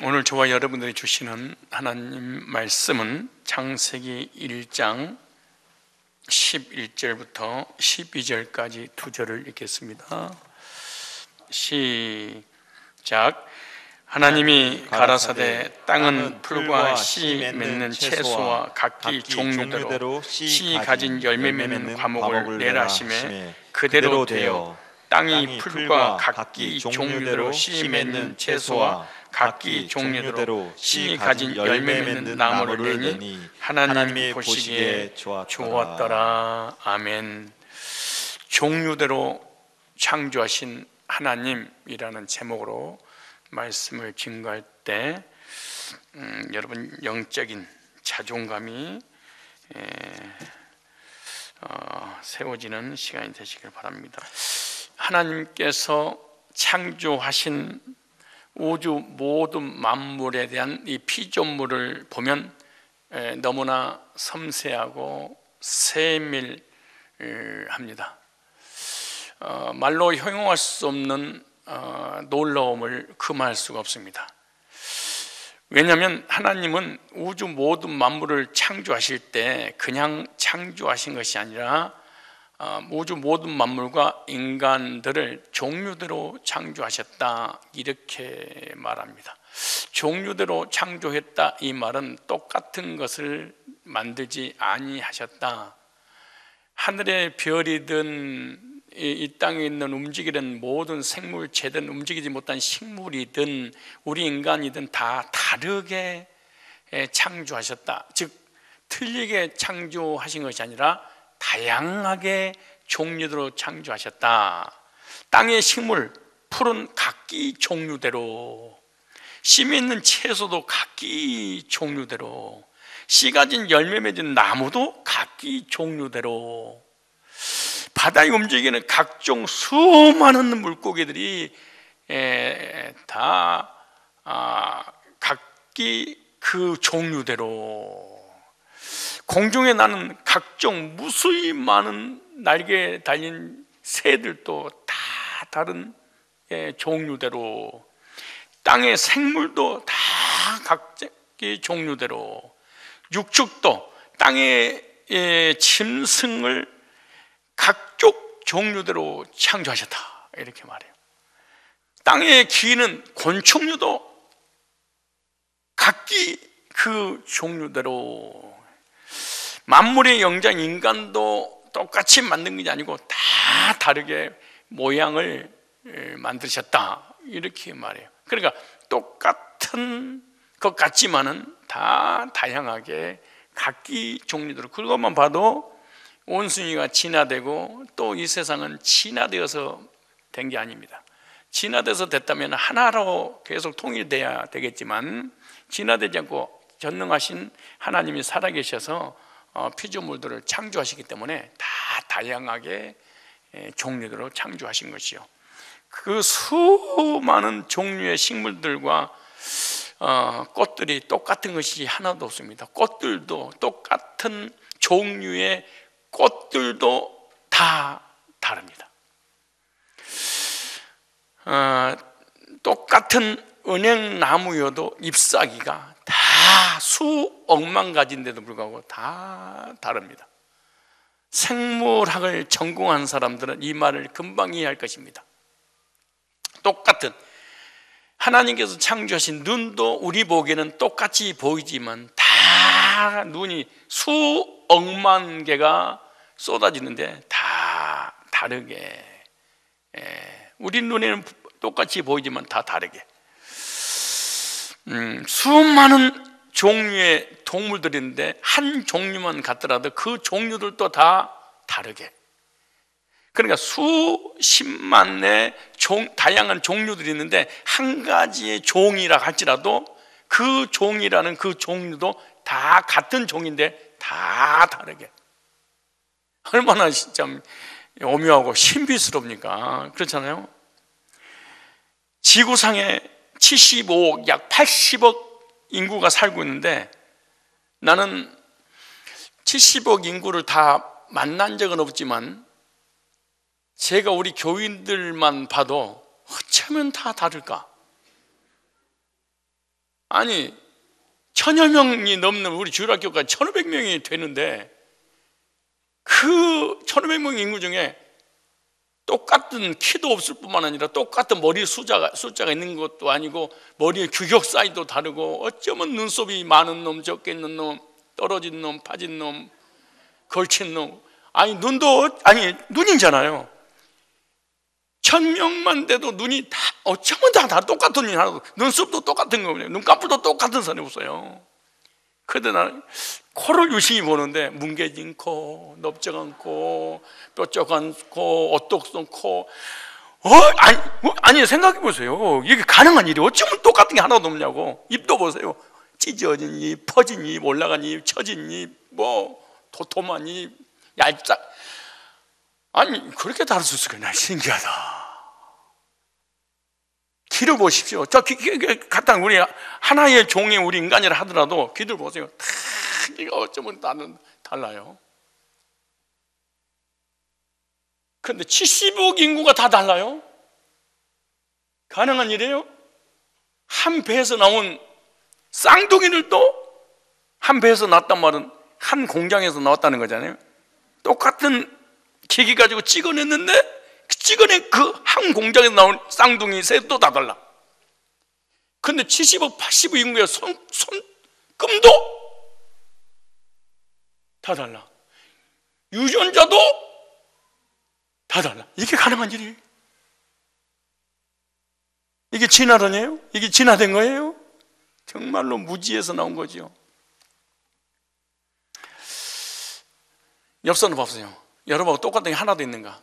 오늘 저와 여러분들이 주시는 하나님 말씀은 창세기 1장 11절부터 12절까지 두 절을 읽겠습니다. 시작. 하나님이 가라사대 땅은 풀과 씨 맺는 채소와 각기 종류대로 씨 가진 열매 맺는 과목을 내라 하시매 그대로 되어 땅이 풀과 각기 종류대로 씨 맺는 채소와 각기 종류대로 씨 가진 열매 맺는 나무를 내니 하나님이 보시기에 좋았더라. 아멘. 종류대로 창조하신 하나님이라는 제목으로 말씀을 증거할 때 여러분 영적인 자존감이 세워지는 시간이 되시길 바랍니다. 하나님께서 창조하신 우주 모든 만물에 대한 이 피조물을 보면 너무나 섬세하고 세밀합니다. 말로 형용할 수 없는 놀라움을 금할 수가 없습니다. 왜냐하면 하나님은 우주 모든 만물을 창조하실 때 그냥 창조하신 것이 아니라 우주 모든 만물과 인간들을 종류대로 창조하셨다, 이렇게 말합니다. 종류대로 창조했다, 이 말은 똑같은 것을 만들지 아니하셨다. 하늘의 별이든 이 땅에 있는 움직이는 모든 생물체든 움직이지 못한 식물이든 우리 인간이든 다 다르게 창조하셨다. 즉 틀리게 창조하신 것이 아니라 다양하게 종류대로 창조하셨다. 땅의 식물, 풀은 각기 종류대로, 씨 있는 채소도 각기 종류대로, 씨 가진 열매 맺은 나무도 각기 종류대로, 바다에 움직이는 각종 수많은 물고기들이 다 각기 그 종류대로, 공중에 나는 각종 무수히 많은 날개 달린 새들도 다 다른 종류대로, 땅의 생물도 다 각기 종류대로, 육축도 땅의 짐승을 각종 종류대로 창조하셨다, 이렇게 말해요. 땅에 기는 곤충류도 각기 그 종류대로, 만물의 영장 인간도 똑같이 만든 것이 아니고 다 다르게 모양을 만드셨다, 이렇게 말해요. 그러니까 똑같은 것 같지만은 다 다양하게 각기 종류대로, 그것만 봐도 온순이가 진화되고 또 이 세상은 진화되어서 된 게 아닙니다. 진화돼서 됐다면 하나로 계속 통일돼야 되겠지만 진화되지 않고 전능하신 하나님이 살아계셔서 피조물들을 창조하시기 때문에 다 다양하게 종류대로 창조하신 것이요, 그 수많은 종류의 식물들과 꽃들이 똑같은 것이 하나도 없습니다. 꽃들도 똑같은 종류의 꽃들도 다 다릅니다. 똑같은 은행나무여도 잎사귀가 다 수억만 가지인데도 불구하고 다 다릅니다. 생물학을 전공한 사람들은 이 말을 금방 이해할 것입니다. 똑같은 하나님께서 창조하신 눈도 우리 보기에는 똑같이 보이지만 다 눈이 수억만 개가 쏟아지는데 다 다르게, 우리 눈에는 똑같이 보이지만 다 다르게, 수많은 종류의 동물들이 있는데 한 종류만 같더라도 그 종류들도 다 다르게, 그러니까 수십만의 다양한 종류들이 있는데 한 가지의 종이라 할지라도 그 종이라는 그 종류도 다 같은 종인데 다 다르게, 얼마나 참 오묘하고 신비스럽니까? 그렇잖아요. 지구상에 75억, 약 80억 인구가 살고 있는데 나는 70억 인구를 다 만난 적은 없지만 제가 우리 교인들만 봐도 어쩌면 다 다를까? 아니 1000여 명이 넘는 우리 주일학교가 1500명이 되는데 그 1500명 인구 중에 똑같은 키도 없을 뿐만 아니라 똑같은 머리 숫자가 있는 것도 아니고 머리의 규격 사이도 다르고 어쩌면 눈썹이 많은 놈, 적게 있는 놈, 떨어진 놈, 파진 놈, 걸친 놈, 아니 눈이잖아요. 1000명만 돼도 눈이 다 어쩌면 다 똑같은 눈이 하나도, 눈썹도 똑같은 거예요. 눈꺼풀도 똑같은 사람이 없어요. 그런데 나는 코를 유심히 보는데 뭉개진 코, 넓적한 코, 뾰족한 코, 오똑선 코. 아니 생각해 보세요. 이게 가능한 일이 어쩌면 똑같은 게 하나도 없냐고. 입도 보세요. 찢어진 입, 퍼진 입, 올라간 입, 처진 입, 뭐 도톰한 입, 얄짝. 아니 그렇게 다를 수 있을까? 신기하다. 귀를 보십시오. 저 같은 우리 하나의 종의 우리 인간이라 하더라도 귀를 보세요. 다 이거 어쩌면 달라요. 그런데 70억 인구가 다 달라요? 가능한 일이에요? 한 배에서 나온 쌍둥이들도 한 배에서 났단 말은 한 공장에서 나왔다는 거잖아요. 똑같은 기계 가지고 찍어냈는데 찍어낸 그 한 공장에서 나온 쌍둥이 셋도 다 달라. 근데 70억, 80억 인구의 손금도 다 달라. 유전자도 다 달라. 이게 가능한 일이에요? 이게 진화론이에요? 이게 진화된 거예요? 정말로 무지에서 나온 거죠. 옆 손을 봐보세요. 여러분하고 똑같은 게 하나도 있는가?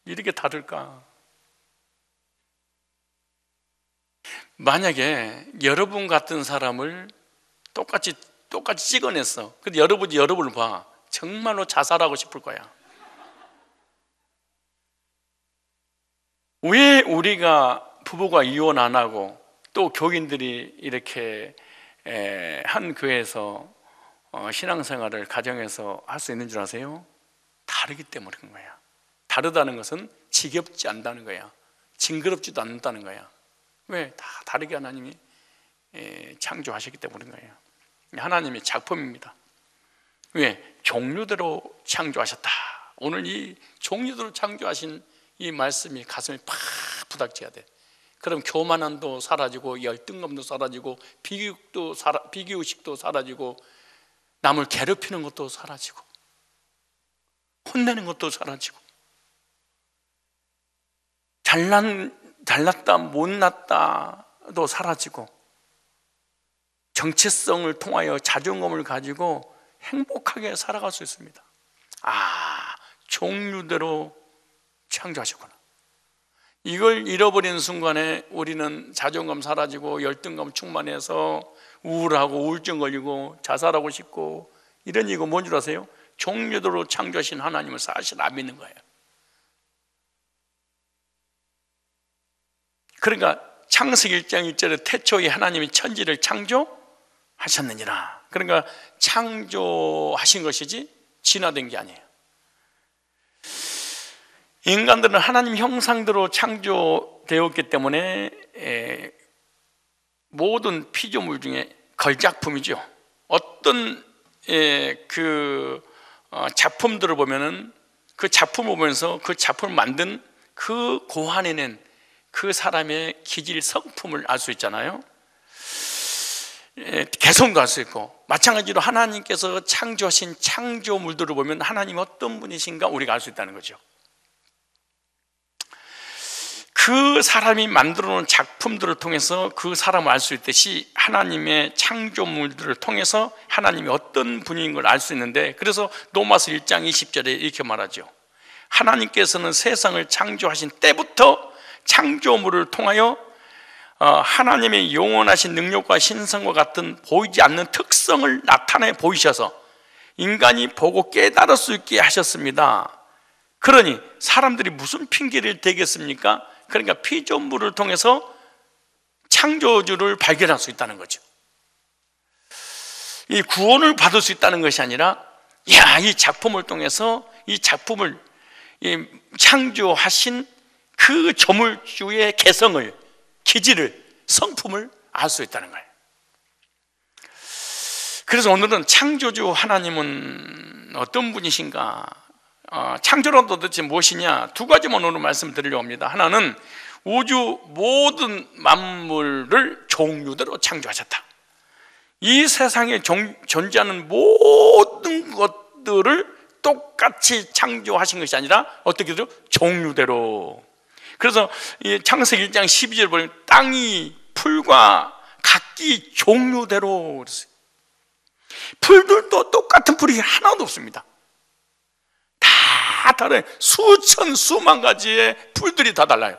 이렇게 다를까? 만약에 여러분 같은 사람을 똑같이 찍어냈어. 근데 여러분을 봐. 정말로 자살하고 싶을 거야. 왜 우리가 부부가 이혼 안 하고 또 교인들이 이렇게 한 교회에서 신앙생활을 가정에서 할 수 있는 줄 아세요? 다르기 때문에 그런 거야. 다르다는 것은 지겹지 않다는 거야. 징그럽지도 않다는 거야. 왜? 다 다르게 하나님이 창조하셨기 때문인 거예요. 하나님의 작품입니다. 왜? 종류대로 창조하셨다. 오늘 이 종류대로 창조하신 이 말씀이 가슴에 팍 부닥쳐야 돼. 그럼 교만함도 사라지고 열등감도 사라지고 비교의식도 사라지고 남을 괴롭히는 것도 사라지고 혼내는 것도 사라지고 잘났다 못났다도 사라지고 정체성을 통하여 자존감을 가지고 행복하게 살아갈 수 있습니다. 종류대로 창조하셨구나. 이걸 잃어버리는 순간에 우리는 자존감 사라지고 열등감 충만해서 우울하고 우울증 걸리고 자살하고 싶고 이런 이유가 뭔 줄 아세요? 종류대로 창조하신 하나님을 사실 안 믿는 거예요. 그러니까 창세기 1장 1절에 태초에 하나님이 천지를 창조하셨느니라. 그러니까 창조하신 것이지 진화된 게 아니에요. 인간들은 하나님 형상대로 창조되었기 때문에 모든 피조물 중에 걸작품이죠. 어떤 작품들을 보면은 그 작품을 보면서 그 작품을 만든 그 고안해낸 그 사람의 기질 성품을 알 수 있잖아요. 개성도 알 수 있고, 마찬가지로 하나님께서 창조하신 창조물들을 보면 하나님 어떤 분이신가 우리가 알 수 있다는 거죠. 그 사람이 만들어 놓은 작품들을 통해서 그 사람을 알 수 있듯이 하나님의 창조물들을 통해서 하나님이 어떤 분인 걸 알 수 있는데, 그래서 로마서 1장 20절에 이렇게 말하죠. 하나님께서는 세상을 창조하신 때부터 창조물을 통하여 하나님의 영원하신 능력과 신성과 같은 보이지 않는 특성을 나타내 보이셔서 인간이 보고 깨달을 수 있게 하셨습니다. 그러니 사람들이 무슨 핑계를 대겠습니까? 그러니까 피조물을 통해서 창조주를 발견할 수 있다는 거죠. 이 구원을 받을 수 있다는 것이 아니라, 이 작품을 통해서 이 작품을 창조하신 그 조물주의 개성을, 기질을, 성품을 알 수 있다는 거예요. 그래서 오늘은 창조주 하나님은 어떤 분이신가, 창조란 도대체 무엇이냐, 두 가지만 오늘 말씀드리려고 합니다. 하나는 우주 모든 만물을 종류대로 창조하셨다. 이 세상에 존재하는 모든 것들을 똑같이 창조하신 것이 아니라 어떻게 되죠? 종류대로. 그래서 이 창세기 1장 12절 보면 땅이 풀과 각기 종류대로 그랬어요. 풀들도 똑같은 풀이 하나도 없습니다. 다 다른 수천 수만 가지의 풀들이 다 달라요.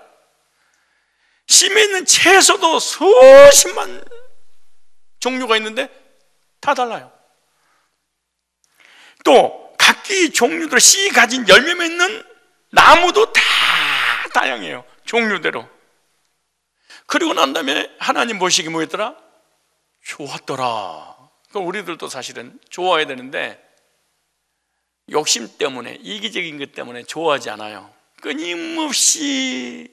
심에 있는 채소도 수십만 종류가 있는데 다 달라요. 또 각기 종류대로 씨 가진 열매 맺는 나무도 다 다양해요. 종류대로. 그리고 난 다음에 하나님 보시기 뭐였더라? 좋았더라. 우리들도 사실은 좋아해야 되는데 욕심 때문에, 이기적인 것 때문에 좋아하지 않아요. 끊임없이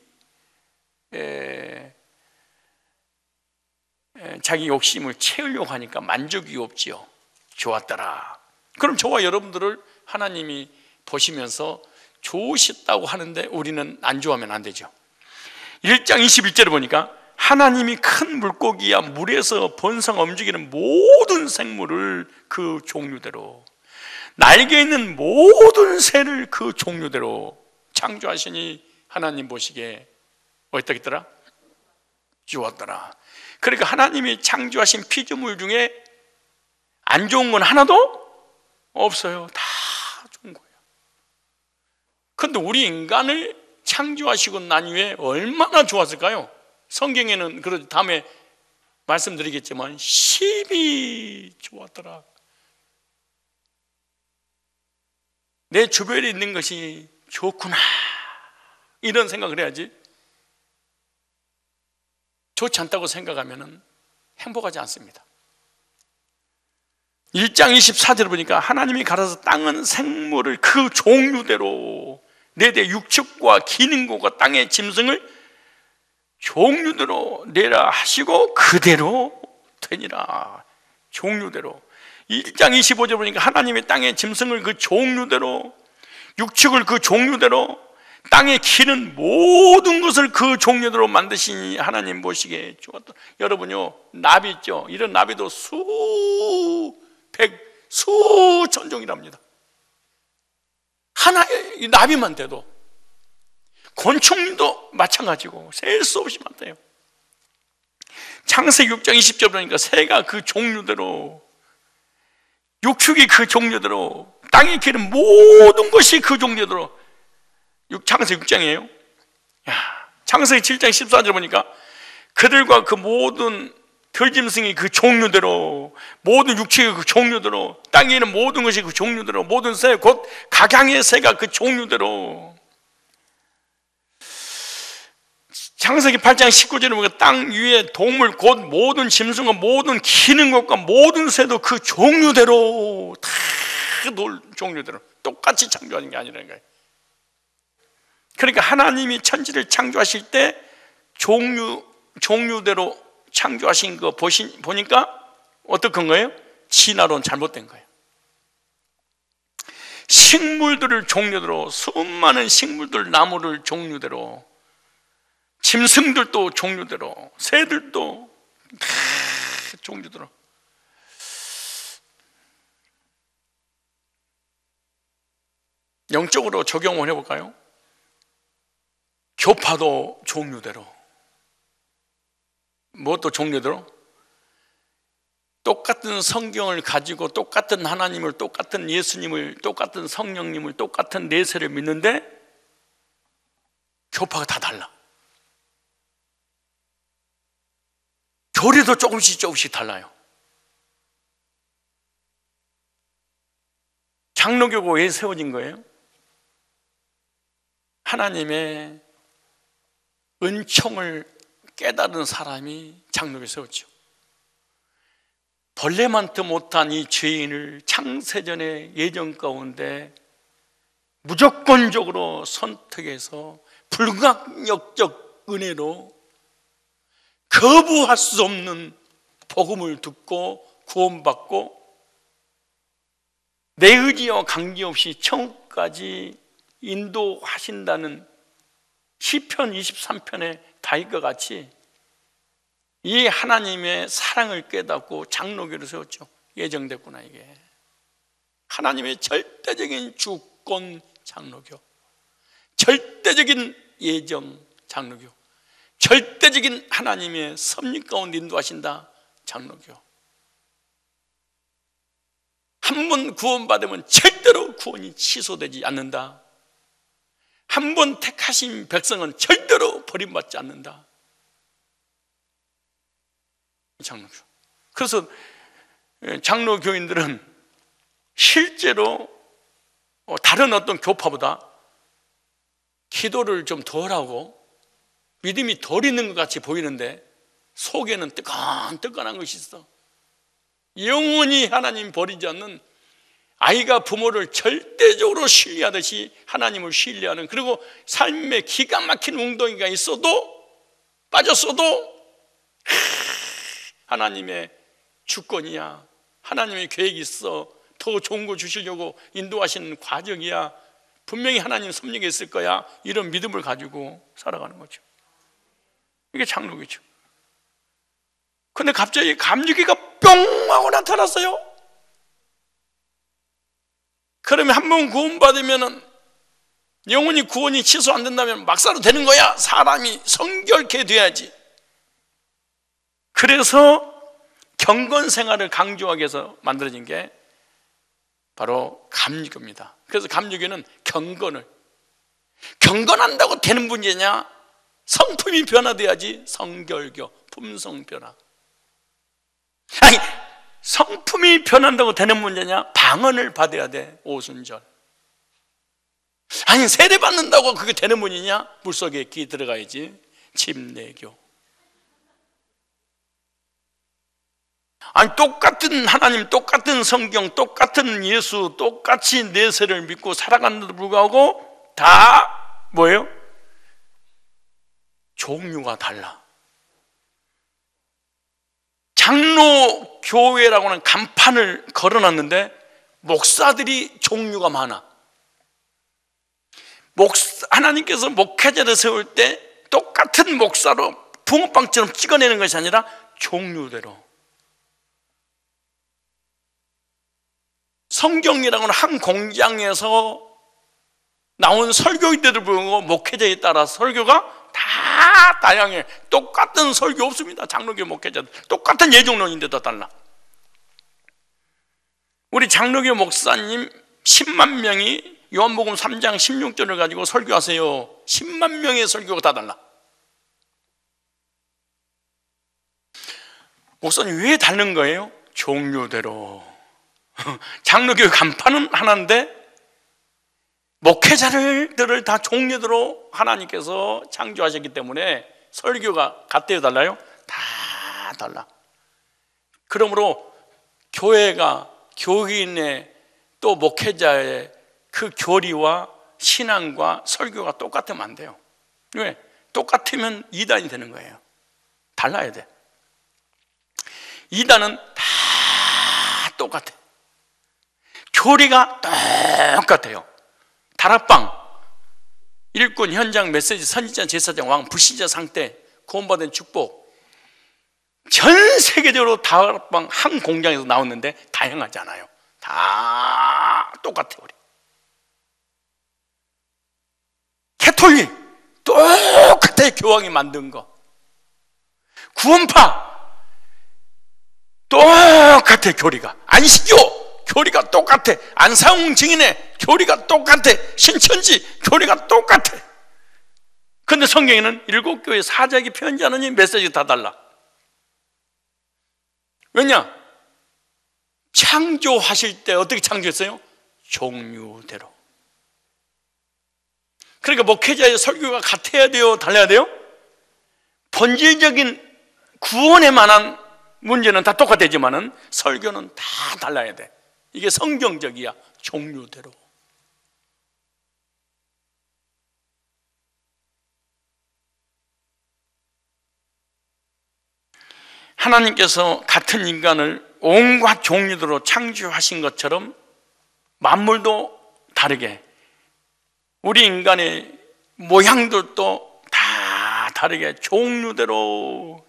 자기 욕심을 채우려고 하니까 만족이 없지요. 좋았더라. 그럼 저와 여러분들을 하나님이 보시면서 좋으셨다고 하는데 우리는 안 좋아하면 안 되죠. 1장 21절을 보니까 하나님이 큰 물고기야 물에서 번성 움직이는 모든 생물을 그 종류대로, 날개 있는 모든 새를 그 종류대로 창조하시니 하나님 보시기에 어떻겠더라? 좋았더라. 그러니까 하나님이 창조하신 피조물 중에 안 좋은 건 하나도 없어요. 다 좋은 거예요. 그런데 우리 인간을 창조하시고 난 이후에 얼마나 좋았을까요? 성경에는 그런 다음에 말씀드리겠지만 심히 좋았더라. 내 주변에 있는 것이 좋구나, 이런 생각을 해야지 좋지 않다고 생각하면 행복하지 않습니다. 1장 24절을 보니까 하나님이 가라서 땅은 생물을 그 종류대로 내대 육축과 기능과 땅의 짐승을 종류대로 내라 하시고 그대로 되니라. 종류대로. 1장 25절 보니까 하나님이 땅의 짐승을 그 종류대로, 육축을 그 종류대로, 땅에 기는 모든 것을 그 종류대로 만드시니 하나님 보시기에 좋았다. 여러분요, 나비 있죠? 이런 나비도 수천 종이랍니다. 하나의 이 나비만 돼도. 곤충도 마찬가지고 셀 수 없이 많대요. 창세기 6장 20절 보니까 새가 그 종류대로, 육축이 그 종류대로, 땅에 기는 모든 것이 그 종류대로. 창세기 6장이에요. 창세기 7장 14절 보니까 그들과 그 모든 들짐승이 그 종류대로, 모든 육축이 그 종류대로, 땅에 있는 모든 것이 그 종류대로, 모든 새 곧 각양의 새가 그 종류대로. 창세기 8장 19절에 보니까 땅 위에 동물 곧 모든 짐승과 모든 기는 것과 모든 새도 그 종류대로 다 종류대로 똑같이 창조하는 게 아니라는 거예요. 그러니까 하나님이 천지를 창조하실 때 종류대로 창조하신 거 보니까 어떡한 거예요? 진화론 잘못된 거예요. 식물들을 종류대로, 수많은 식물들, 나무를 종류대로, 짐승들도 종류대로, 새들도 다 종류대로. 영적으로 적용을 해볼까요? 교파도 종류대로. 무엇도 종류대로? 똑같은 성경을 가지고 똑같은 하나님을, 똑같은 예수님을, 똑같은 성령님을, 똑같은 내세를 믿는데 교파가 다 달라. 교리도 조금씩 달라요. 장로교가 왜 세워진 거예요? 하나님의 은총을 깨달은 사람이 장로교를 세웠죠. 벌레만도 못한 이 죄인을 창세전의 예정 가운데 무조건적으로 선택해서 불가역적 은혜로 거부할 수 없는 복음을 듣고 구원받고 내 의지와 관계없이 천국까지 인도하신다는 시편 23편의 다윗과 같이 이 하나님의 사랑을 깨닫고 장로교를 세웠죠. 예정됐구나. 이게 하나님의 절대적인 주권 장로교, 절대적인 예정 장로교, 절대적인 하나님의 섭리 가운데 인도하신다 장로교. 한 번 구원받으면 절대로 구원이 취소되지 않는다. 한 번 택하신 백성은 절대로 버림받지 않는다. 장로교. 그래서 장로교인들은 실제로 다른 어떤 교파보다 기도를 좀 덜 하고 믿음이 덜 있는 것 같이 보이는데 속에는 뜨끈뜨끈한 것이 있어. 영원히 하나님 버리지 않는, 아이가 부모를 절대적으로 신뢰하듯이 하나님을 신뢰하는, 그리고 삶에 기가 막힌 웅덩이가 있어도 빠졌어도 하나님의 주권이야, 하나님의 계획이 있어, 더 좋은 거 주시려고 인도하시는 과정이야, 분명히 하나님 섭리가 있을 거야, 이런 믿음을 가지고 살아가는 거죠. 이게 장로교죠. 근데 갑자기 감리교가 뿅 하고 나타났어요. 그러면 한 번 구원받으면 영원히 구원이 취소 안 된다면 막사로 되는 거야. 사람이 성결케 돼야지. 그래서 경건 생활을 강조하기 위해서 만들어진 게 바로 감리교입니다. 그래서 감리교는 경건한다고 되는 문제냐? 성품이 변화돼야지. 성결교, 품성 변화. 아니, 성품이 변한다고 되는 문제냐? 방언을 받아야 돼. 오순절. 아니, 세례 받는다고 그게 되는 문제냐? 물속에 기 들어가야지. 침례교. 아니, 똑같은 하나님, 똑같은 성경, 똑같은 예수, 똑같이 내세를 믿고 살아가는데도 불구하고 다 뭐예요? 종류가 달라. 장로교회라고 하는 간판을 걸어놨는데 목사들이 종류가 많아. 하나님께서 목회자를 세울 때 똑같은 목사로 붕어빵처럼 찍어내는 것이 아니라 종류대로. 성경이라고 하는 한 공장에서 나온 설교인데도 불구하고 목회자에 따라 설교가 다 다양해. 똑같은 설교 없습니다. 장로교 목회자들 똑같은 예정론인데도 달라. 우리 장로교 목사님 10만 명이 요한복음 3장 16절을 가지고 설교하세요. 10만 명의 설교가 다 달라. 목사님 왜 다른 거예요? 종류대로. 장로교 간판은 하나인데 목회자들을 다 종류대로 하나님께서 창조하셨기 때문에 설교가 같대요, 달라요? 다 달라. 그러므로 교회가 교인의 또 목회자의 그 교리와 신앙과 설교가 똑같으면 안 돼요. 왜? 똑같으면 이단이 되는 거예요. 달라야 돼. 이단은 다 똑같아. 교리가 똑같아요. 다락방, 일꾼, 현장, 메시지, 선지자, 제사장, 왕, 불신자 상태, 구원받은 축복, 전 세계적으로 다락방 한 공장에서 나왔는데 다양하지 않아요. 다 똑같아요. 우리 캐톨릭 똑같아요. 교황이 만든 거. 구원파 똑같아. 교리가. 안식교 교리가 똑같아. 안상홍 증인의 교리가 똑같아. 신천지 교리가 똑같아. 그런데 성경에는 7교회 사자에게 편지하는 이 메시지가 다 달라. 왜냐? 창조하실 때 어떻게 창조했어요? 종류대로. 그러니까 목회자의 설교가 같아야 돼요? 달라야 돼요? 본질적인 구원에 관한 문제는 다 똑같지만은 설교는 다 달라야 돼. 이게 성경적이야. 종류대로. 하나님께서 같은 인간을 온갖 종류대로 창조하신 것처럼 만물도 다르게, 우리 인간의 모양들도 다 다르게 종류대로,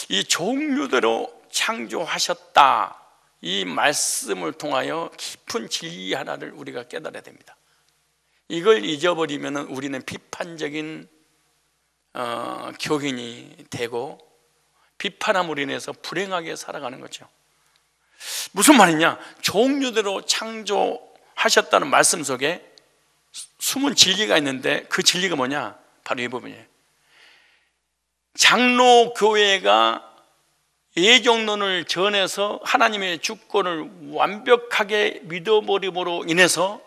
이 종류대로 창조하셨다, 이 말씀을 통하여 깊은 진리 하나를 우리가 깨달아야 됩니다. 이걸 잊어버리면 우리는 비판적인 교인이 되고 비판함으로 인해서 불행하게 살아가는 거죠. 무슨 말이냐? 종류대로 창조하셨다는 말씀 속에 숨은 진리가 있는데, 그 진리가 뭐냐? 바로 이 부분이에요. 장로교회가 예정론을 전해서 하나님의 주권을 완벽하게 믿어버림으로 인해서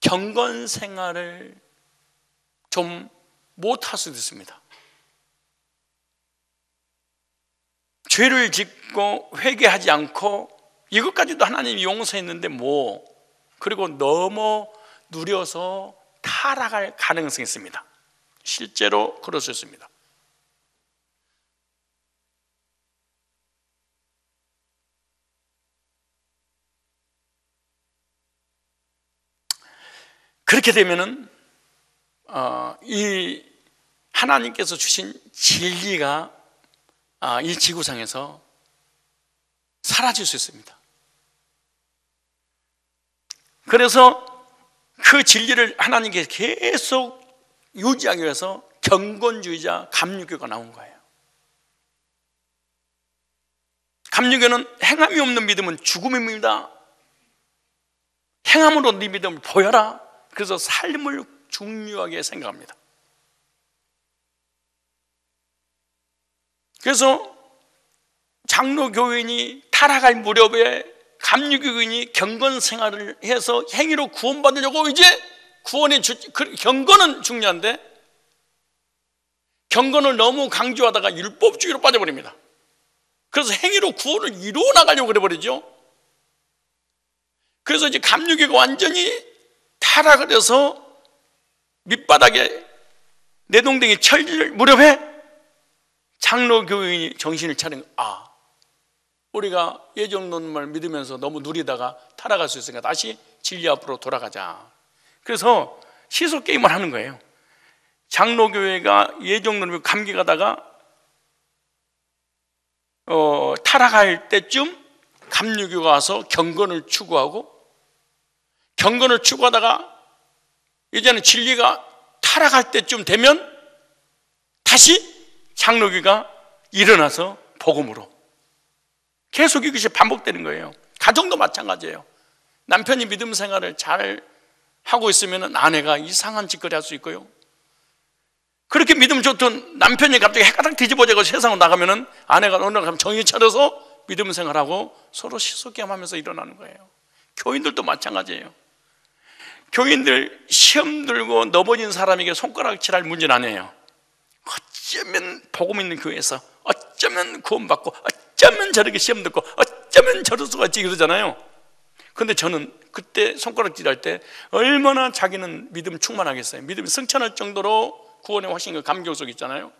경건 생활을 좀 못할 수도 있습니다. 죄를 짓고 회개하지 않고 이것까지도 하나님이 용서했는데 그리고 너무 누려서 타락할 가능성이 있습니다. 실제로 그럴 수 있습니다. 그렇게 되면은 이 하나님께서 주신 진리가 이 지구상에서 사라질 수 있습니다. 그래서 그 진리를 하나님께서 계속 유지하기 위해서 경건주의자 감리교가 나온 거예요. 감리교는 행함이 없는 믿음은 죽음입니다. 행함으로 네 믿음을 보여라. 그래서 삶을 중요하게 생각합니다. 그래서 장로교인이 타락할 무렵에 감리교인이 경건 생활을 해서 행위로 구원받으려고 이제 경건은 중요한데 경건을 너무 강조하다가 율법주의로 빠져버립니다. 그래서 행위로 구원을 이루어 나가려고 그래버리죠. 그래서 이제 감리교가 완전히 타락을 해서 밑바닥에 내동댕이 철질 무렵에 장로교인이 정신을 차린, 우리가 예정론을 믿으면서 너무 누리다가 타락할 수 있으니까 다시 진리 앞으로 돌아가자. 그래서 시소 게임을 하는 거예요. 장로교회가 예정론을 감기가다가 타락할 때쯤 감리교가 와서 경건을 추구하고, 경건을 추구하다가 이제는 진리가 타락할 때쯤 되면 다시 장로교가 일어나서 복음으로 계속 이것이 반복되는 거예요. 가정도 마찬가지예요. 남편이 믿음 생활을 잘 하고 있으면 아내가 이상한 짓거리 할 수 있고요. 그렇게 믿음 좋던 남편이 갑자기 해가닥 뒤집어져서 세상으로 나가면 아내가 어느 날 정신 차려서 믿음 생활하고 서로 시소게임하면서 일어나는 거예요. 교인들도 마찬가지예요. 교인들 시험 들고 넘어진 사람에게 손가락질할 문제는 아니에요. 어쩌면 복음 있는 교회에서 어쩌면 구원받고 어쩌면 저렇게 시험 듣고 어쩌면 저럴 수가 있지 그러잖아요. 그런데 저는 그때 손가락질할 때 얼마나 자기는 믿음 충만하겠어요. 믿음이 승천할 정도로 구원의 확신과 감격 속에 있잖아요.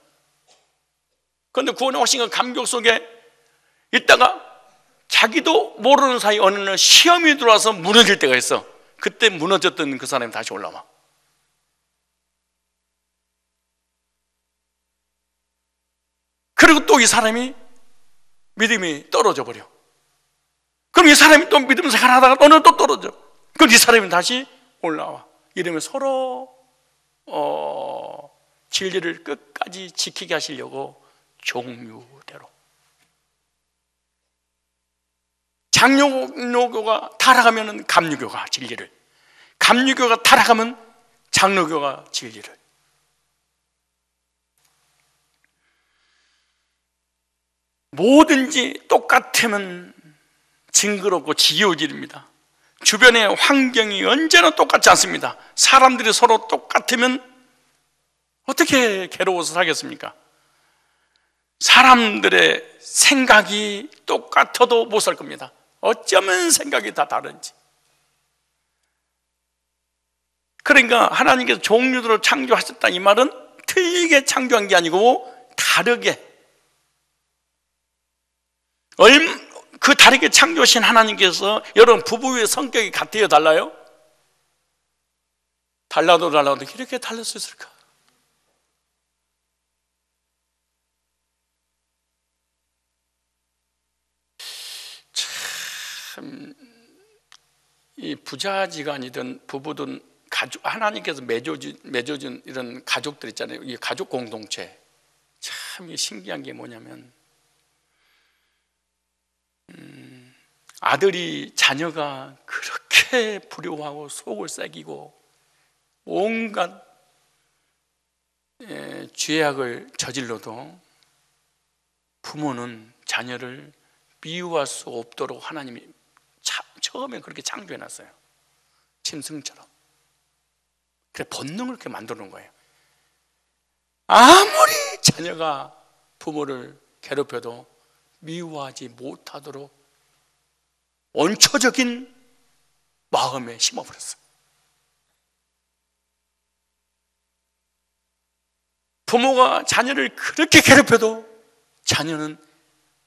그런데 구원의 확신과 감격 속에 있다가 자기도 모르는 사이 어느 날 시험이 들어와서 무너질 때가 있어. 그때 무너졌던 그 사람이 다시 올라와. 그리고 또 이 사람이 믿음이 떨어져 버려. 그럼 이 사람이 또 믿음 생활하다가 어느 또 떨어져. 그럼 이 사람이 다시 올라와. 이러면 서로 진리를 끝까지 지키게 하시려고 종류대로. 장로교가 타락하면 감리교가 진리를, 감리교가 타락하면 장로교가 진리를. 뭐든지 똑같으면 징그럽고 지겨워집니다. 주변의 환경이 언제나 똑같지 않습니다. 사람들이 서로 똑같으면 어떻게 괴로워서 살겠습니까? 사람들의 생각이 똑같아도 못 살 겁니다. 어쩌면 생각이 다 다른지. 그러니까 하나님께서 종류대로 창조하셨다 이 말은 틀리게 창조한 게 아니고 다르게, 그 다르게 창조하신 하나님께서 여러분 부부의 성격이 같아요, 달라요? 달라도 이렇게 달릴 수 있을까? 참, 이 부자지간이든 부부든 가족, 하나님께서 맺어준 이런 가족들 있잖아요. 이 가족 공동체. 참 신기한 게 뭐냐면, 아들이 자녀가 그렇게 불효하고 속을 새기고 온갖 죄악을 저질러도 부모는 자녀를 미워할 수 없도록 하나님이 처음에 그렇게 창조해놨어요. 짐승처럼. 그래 본능을 그렇게 만들어 놓은 거예요. 아무리 자녀가 부모를 괴롭혀도 미워하지 못하도록 원초적인 마음에 심어버렸어요. 부모가 자녀를 그렇게 괴롭혀도 자녀는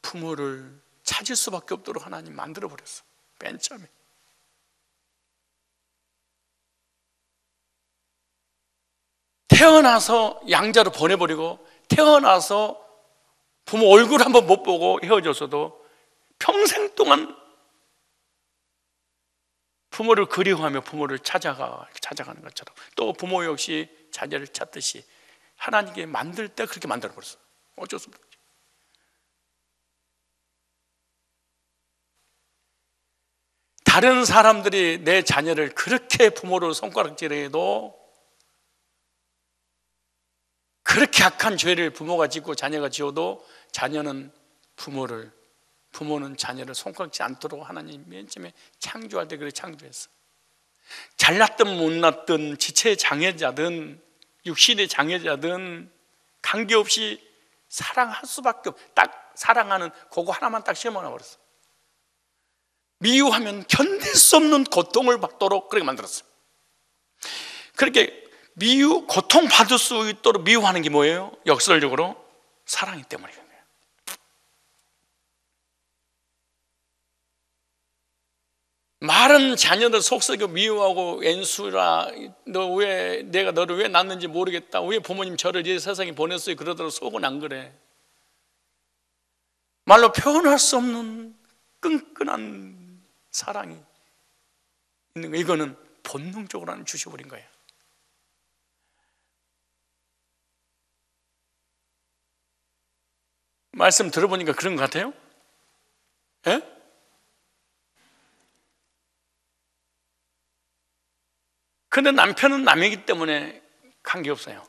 부모를 찾을 수밖에 없도록 하나님 만들어버렸어. 맨 처음에. 태어나서 양자로 보내버리고 태어나서 부모 얼굴 한번 못 보고 헤어졌어도 평생 동안 부모를 그리워하며 부모를 찾아가는 것처럼 또 부모 역시 자녀를 찾듯이 하나님께 만들 때 그렇게 만들어버렸어. 어쩔 수 없죠. 다른 사람들이 내 자녀를 그렇게 부모로 손가락질해도 그렇게 악한 죄를 부모가 짓고 자녀가 지어도 자녀는 부모는 자녀를 손가락질 않도록 하나님 맨 처음에 창조할 때 그렇게 창조했어. 잘났든 못났든 지체 장애자든 육신의 장애자든 관계없이 사랑할 수밖에 없어. 딱 사랑하는 그거 하나만 딱 심어놔 버렸어. 미워하면 견딜 수 없는 고통을 받도록 그렇게 만들었어요. 그렇게 고통받을 수 있도록 미워하는 게 뭐예요? 역설적으로 사랑이 때문이에요. 말은 자녀들 속썩여 미워하고 왼수라 내가 너를 왜 낳는지 모르겠다, 왜 부모님 저를 이 세상에 보냈어요 그러더라도 속은 안 그래. 말로 표현할 수 없는 끈끈한 사랑이 있는 거. 이거는 본능적으로 하나님 주셔버린 거예요. 말씀 들어보니까 그런 것 같아요? 예? 근데 남편은 남이기 때문에 관계없어요.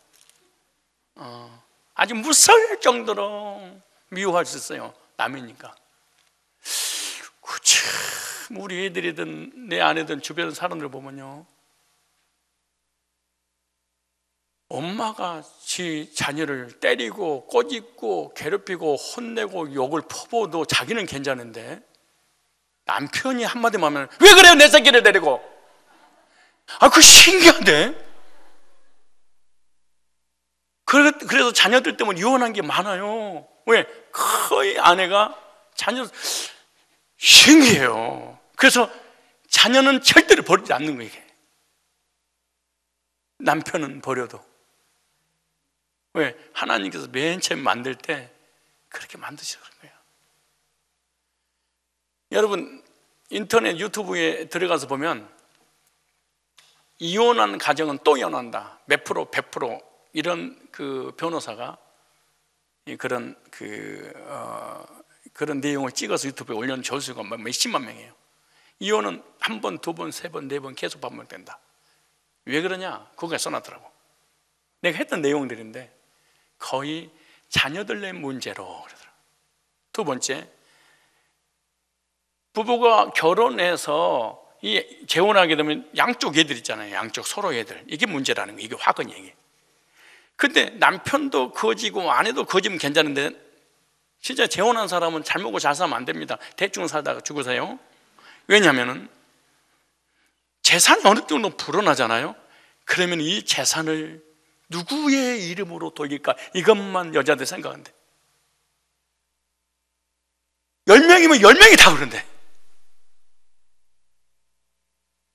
아주 무서울 정도로 미워할 수 있어요. 남이니까. 참 우리 애들이든 내 아내든 주변 사람들 보면요, 엄마가 지 자녀를 때리고 꼬집고 괴롭히고 혼내고 욕을 퍼부어도 자기는 괜찮은데 남편이 한마디만 하면 왜 그래요 내 새끼를 데리고. 그거 신기한데. 그래서 자녀들 때문에 이혼한 게 많아요. 왜? 거의 아내가 자녀 신기해요. 그래서 자녀는 절대로 버리지 않는 거예요. 이게. 남편은 버려도. 왜? 하나님께서 맨 처음 만들 때 그렇게 만드셔서 그런 거예요. 여러분 인터넷 유튜브에 들어가서 보면 이혼한 가정은 또 이혼한다 몇 프로 100% 이런 그 변호사가 그런 그런 내용을 찍어서 유튜브에 올려놓은 조회수가 몇십만 명이에요. 이혼은 한 번, 두 번, 세 번, 네 번 계속 반복된다. 왜 그러냐? 거기에 써놨더라고. 내가 했던 내용들인데 거의 자녀들의 문제로 그러더라고. 두 번째, 부부가 결혼해서 재혼하게 되면 양쪽 애들 있잖아요. 양쪽 서로 애들. 이게 문제라는 거예요. 이게 화근이에요. 이게. 근데 남편도 거지고 아내도 거지면 괜찮은데 진짜 재혼한 사람은 잘 먹고 잘 살면 안 됩니다. 대충 살다가 죽으세요. 왜냐하면 재산이 어느 정도 불어나잖아요. 그러면 이 재산을 누구의 이름으로 돌릴까? 이것만 여자들 생각한대. 10명이면 10명이 다 그런데.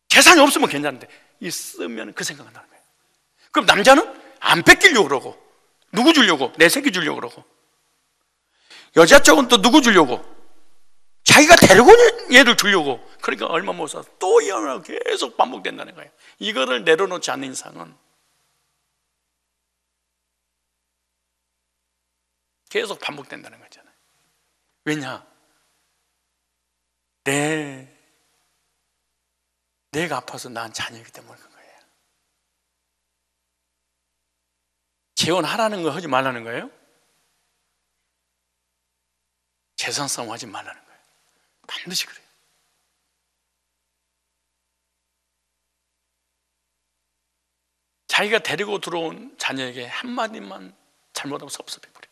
재산이 없으면 괜찮은데 있으면 그 생각이 나는 거예요. 그럼 남자는 안 뺏기려고 그러고, 누구 주려고? 내 새끼 주려고 그러고. 여자 쪽은 또 누구 주려고? 자기가 데리고 온 얘를 주려고. 그러니까 얼마 못 살아서 또 이혼하고 계속 반복된다는 거예요. 이거를 내려놓지 않는 이상은 계속 반복된다는 거잖아요. 왜냐? 내가 아파서 낳은 자녀이기 때문에 그런 거예요. 재혼하라는 거 하지 말라는 거예요? 재산 싸움 하지 말라는 거예요. 반드시 그래요. 자기가 데리고 들어온 자녀에게 한마디만 잘못하면 섭섭해버려요.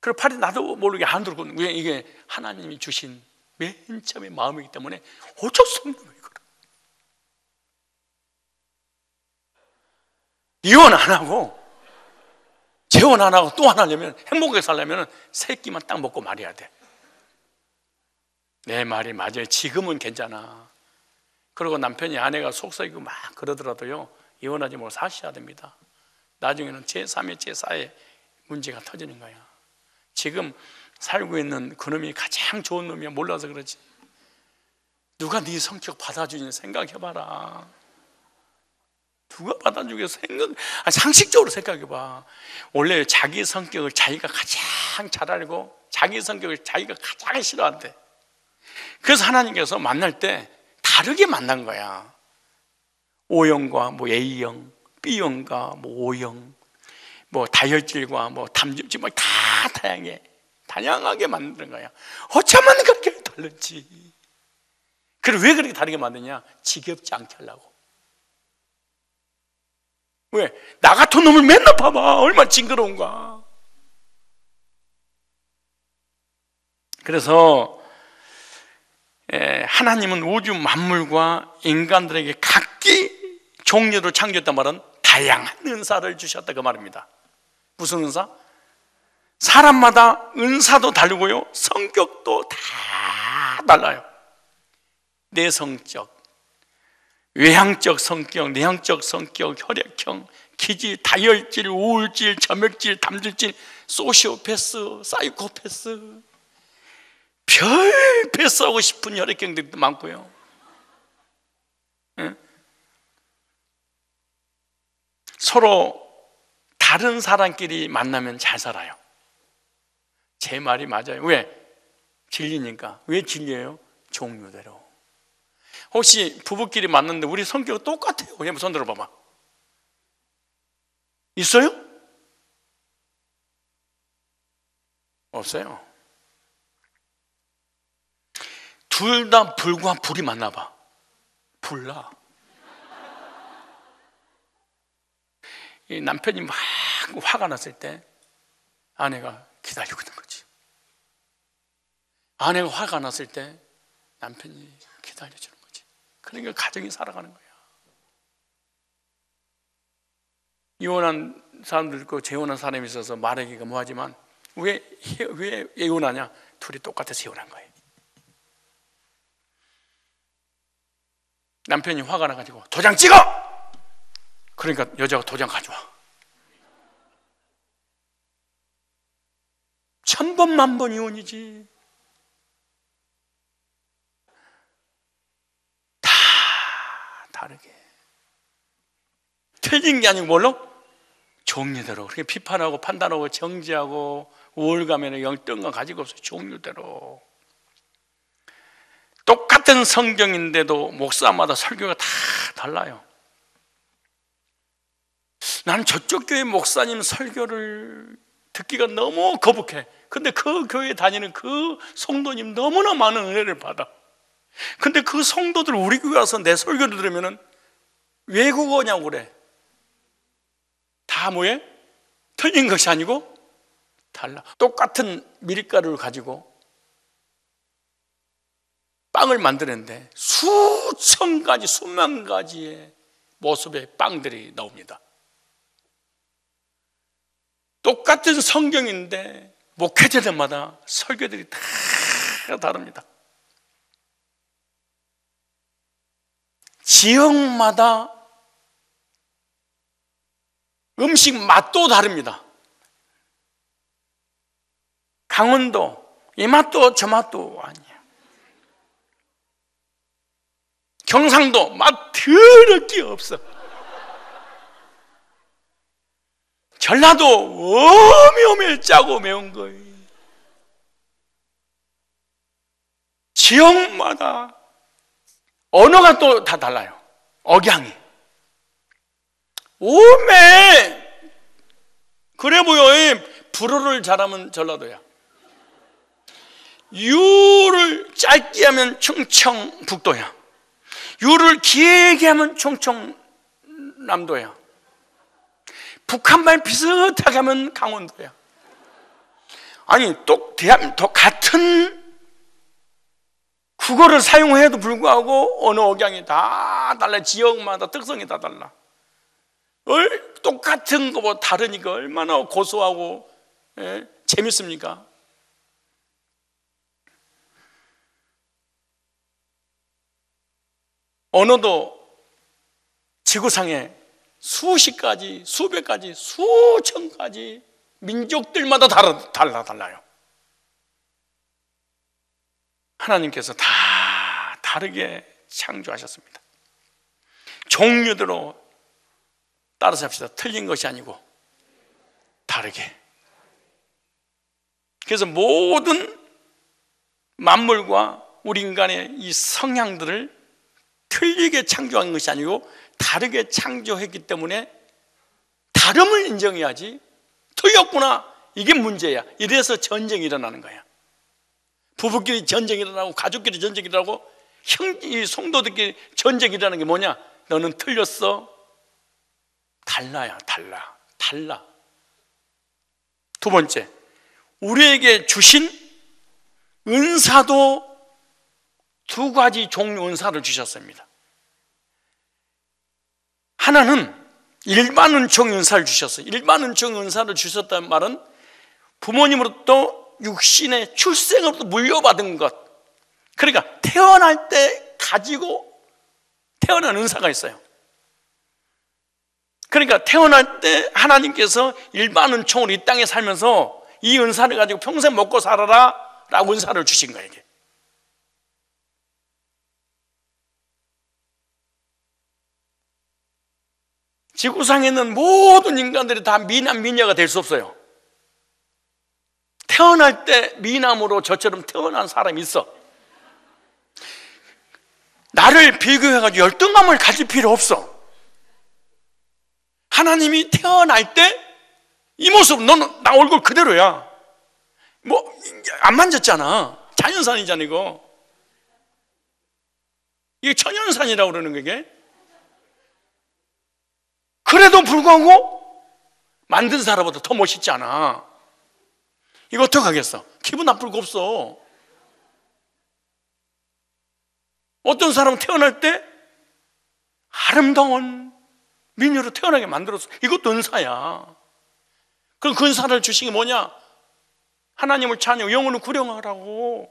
그리고 팔이 나도 모르게 안 들고, 왜? 이게 하나님이 주신 맨 처음에 마음이기 때문에 어쩔 수 없는 거예요. 이혼 안 하고 재혼 안 하고 또 안 하려면, 행복하게 살려면 새끼만 딱 먹고 말해야 돼. 내 말이 맞아요. 지금은 괜찮아. 그리고 남편이 아내가 속썩이고 막 그러더라도요, 이혼하지 말고 사셔야 됩니다. 나중에는 제3의 제4의 문제가 터지는 거야. 지금 살고 있는 그놈이 가장 좋은 놈이야. 몰라서 그렇지. 누가 네 성격 받아주니 생각해봐라. 누가 받아주겠어? 상식적으로 생각해봐. 원래 자기 성격을 자기가 가장 잘 알고 자기 성격을 자기가 가장 싫어한대. 그래서 하나님께서 만날 때 다르게 만난 거야. O형과 뭐 A형, B형과 뭐 O형, 뭐 다혈질과 뭐 담즙질, 뭐 다 다양하게 만드는 거야. 어쩌면 그렇게 다른지. 그리고 왜 그렇게 다르게 만드냐? 지겹지 않게 하려고. 왜? 나 같은 놈을 맨날 봐봐. 얼마나 징그러운가. 그래서 하나님은 우주 만물과 인간들에게 각기 종류로 창조했단 말은 다양한 은사를 주셨다 그 말입니다. 무슨 은사? 사람마다 은사도 다르고요, 성격도 다 달라요. 내성적, 외향적 성격, 내향적 성격, 혈액형, 기질, 다혈질, 우울질, 점액질, 담질질, 소시오패스, 사이코패스, 별 패스하고 싶은 혈액형들도 많고요. 응? 서로 다른 사람끼리 만나면 잘 살아요. 제 말이 맞아요. 왜? 진리니까. 왜 진리예요? 종류대로. 혹시 부부끼리 만났는데 우리 성격이 똑같아요. 그냥 손 들어봐봐. 있어요? 없어요. 둘 다 불과 불이 만나봐. 불나. 이 남편이 막 화가 났을 때 아내가 기다리고 있는 거지. 아내가 화가 났을 때 남편이 기다려주는 거지. 그러니까 가정이 살아가는 거야. 이혼한 사람들 있고 재혼한 사람이 있어서 말하기가 뭐하지만 왜 이혼하냐? 둘이 똑같아서 이혼한 거예요. 남편이 화가 나가지고 도장 찍어! 그러니까 여자가 도장 가져와. 1000번, 10,000번 이혼이지. 다 다르게. 틀린 게 아니고 뭘로? 종류대로. 그렇게 비판하고 판단하고 정지하고 우월감에는 영뜬감 가지고 없어요. 종류대로. 똑같은 성경인데도 목사마다 설교가 다 달라요. 나는 저쪽 교회 목사님 설교를 듣기가 너무 거북해. 근데 그 교회에 다니는 그 성도님 너무나 많은 은혜를 받아. 근데 그 성도들 우리 교회 와서 내 설교를 들으면은 외국어냐고 그래. 다 뭐해? 틀린 것이 아니고 달라. 똑같은 밀가루를 가지고 빵을 만드는데 수천 가지, 수만 가지의 모습의 빵들이 나옵니다. 똑같은 성경인데 목회자들마다 설교들이 다 다릅니다. 지역마다 음식 맛도 다릅니다. 강원도 이 맛도 저 맛도 아니에요. 경상도 맛 더럽게 없어. 전라도 어메어메 짜고 매운 거예요. 지역마다 언어가 또 다 달라요. 억양이 오메 그래 보여. 불어를 잘하면 전라도야. 유를 짧게 하면 충청북도야. 유를 길게 하면 충청남도야. 북한말 비슷하게 하면 강원도야. 아니 또 같은 국어를 사용해도 불구하고 언어 억양이 다 달라. 지역마다 특성이 다 달라. 똑같은 거보다 다르니까 얼마나 고소하고 재밌습니까? 언어도 지구상에 수십 가지, 수백 가지, 수천 가지 민족들마다 달라요. 하나님께서 다 다르게 창조하셨습니다. 종류대로 따라서 합시다. 틀린 것이 아니고 다르게. 그래서 모든 만물과 우리 인간의 이 성향들을 틀리게 창조한 것이 아니고 다르게 창조했기 때문에 다름을 인정해야지. 틀렸구나, 이게 문제야. 이래서 전쟁이 일어나는 거야. 부부끼리 전쟁이 일어나고 가족끼리 전쟁이 일어나고 성도들끼리 전쟁이 일어나는 게 뭐냐? 너는 틀렸어. 달라야 달라. 두 번째, 우리에게 주신 은사도 두 가지 종류 은사를 주셨습니다. 하나는 일반 은총 은사를 주셨어요. 일반 은총 은사를 주셨다는 말은 부모님으로부터 육신의 출생으로부터 물려받은 것, 그러니까 태어날 때 가지고 태어난 은사가 있어요. 그러니까 태어날 때 하나님께서 일반 은총으로 이 땅에 살면서 이 은사를 가지고 평생 먹고 살아라 라고 은사를 주신 거예요. 이게. 지구상에 있는 모든 인간들이 다 미남 미녀가 될 수 없어요. 태어날 때 미남으로 저처럼 태어난 사람이 있어. 나를 비교해가지고 열등감을 가질 필요 없어. 하나님이 태어날 때 이 모습, 너는 나 얼굴 그대로야. 뭐 안 만졌잖아. 자연산이잖아. 이게 천연산이라고 그러는 거. 이게 그래도 불구하고 만든 사람보다 더 멋있지 않아. 이거 어떡하겠어? 기분 나쁠 거 없어. 어떤 사람은 태어날 때 아름다운 미녀로 태어나게 만들었어. 이것도 은사야. 그럼 그 은사를 주신 게 뭐냐? 하나님을 찬양, 영혼을 구령하라고.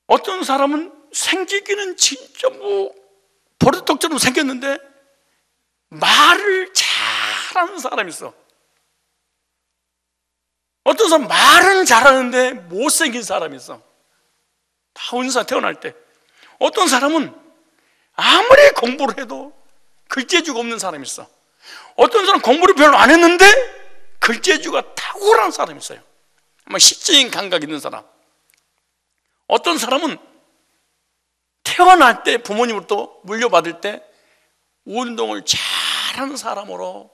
어떤 사람은 생기기는 진짜 뭐 버릇떡처럼 생겼는데 말을 잘하는 사람이 있어. 어떤 사람 말은 잘하는데 못생긴 사람이 있어. 다 은사 태어날 때. 어떤 사람은 아무리 공부를 해도 글재주가 없는 사람이 있어. 어떤 사람은 공부를 별로 안 했는데 글재주가 탁월한 사람이 있어요. 아마 시적인 감각 있는 사람. 어떤 사람은 태어날 때 부모님으로부터 물려받을 때 운동을 잘하는 사람으로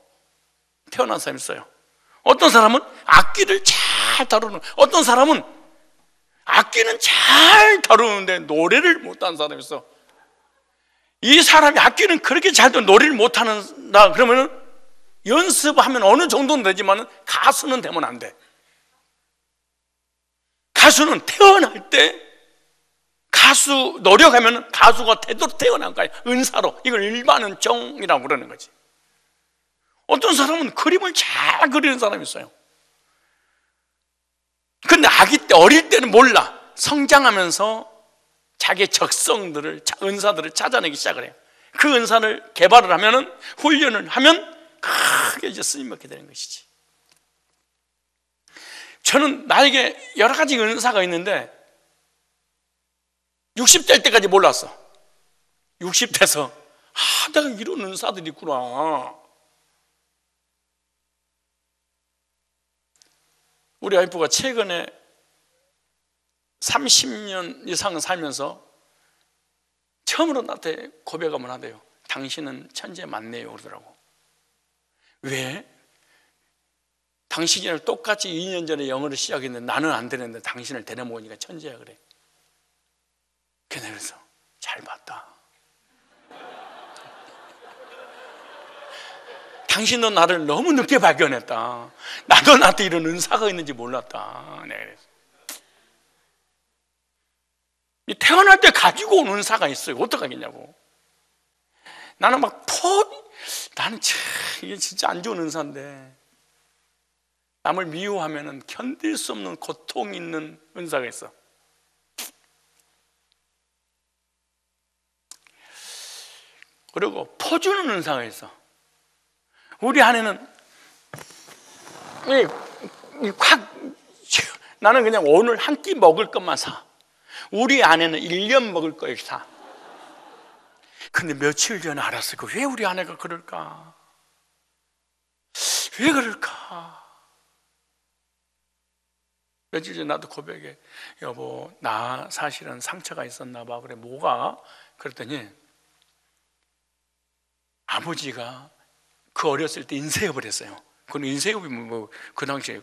태어난 사람이 있어요. 어떤 사람은 악기를 잘 다루는, 어떤 사람은 악기는 잘 다루는데 노래를 못하는 사람이 있어. 이 사람이 악기는 그렇게 잘 다루는데 노래를 못하는다 그러면 연습하면 어느 정도는 되지만 가수는 되면 안 돼. 가수는 태어날 때 가수 노력하면 가수가 되도록 태어난 거야. 은사로. 이걸 일반 은총이라고 그러는 거지. 어떤 사람은 그림을 잘 그리는 사람이 있어요. 그런데 아기 때, 어릴 때는 몰라. 성장하면서 자기의 적성들을, 은사들을 찾아내기 시작을 해요. 그 은사를 개발을 하면은, 훈련을 하면 크게 이제 쓰임 받게 되는 것이지. 저는 나에게 여러 가지 은사가 있는데 60대 때까지 몰랐어. 60대에서 내가 이런 은사들이 있구나. 우리 와이프가 최근에 30년 이상 살면서 처음으로 나한테 고백하면 하대요. 당신은 천재 맞네요 그러더라고. 왜? 당신이랑 똑같이 2년 전에 영어를 시작했는데 나는 안 되는데 당신을 데려먹으니까 천재야 그래. 그래서 잘 봤다. 당신도 나를 너무 늦게 발견했다. 나도 나한테 이런 은사가 있는지 몰랐다. 네, 그래서. 태어날 때 가지고 온 은사가 있어요. 어떡하겠냐고. 나는 나는 참 이게 진짜 안 좋은 은사인데, 남을 미워하면 견딜 수 없는 고통 있는 은사가 있어. 그리고 퍼주는 은사가 있어. 우리 아내는 나는 그냥 오늘 한 끼 먹을 것만 사. 우리 아내는 1년 먹을 걸 사. 근데 며칠 전에 알았어요. 왜 우리 아내가 그럴까? 왜 그럴까? 며칠 전에 나도 고백해. 여보, 나 사실은 상처가 있었나 봐. 그래, 뭐가? 그랬더니 아버지가 그 어렸을 때 인쇄업을 했어요. 그건 인쇄업이면 그 당시에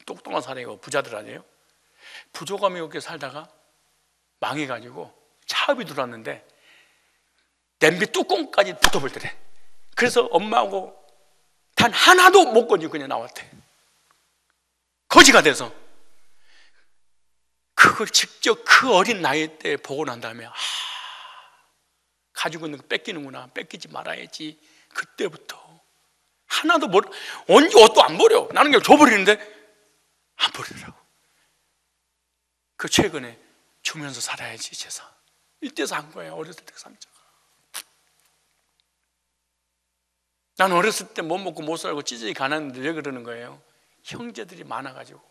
똑똑한 사람이고 부자들 아니에요? 부족함이 없게 살다가 망해가지고 차업이 들어왔는데 냄비 뚜껑까지 붙어버리더래. 그래서 엄마하고 단 하나도 못 건지고 그냥 나왔대. 거지가 돼서. 그걸 직접 그 어린 나이 때 보고 난 다음에 가지고 있는 거 뺏기는구나. 뺏기지 말아야지. 그때부터 하나도 언제 옷도 안 버려. 나는 그냥 줘버리는데 안 버리더라고. 그 최근에 주면서 살아야지 재산. 이때서 한 거예요. 어렸을 때 상처가. 나는 어렸을 때 못 먹고 못 살고 찌질이 가난한데 왜 그러는 거예요? 형제들이 많아가지고,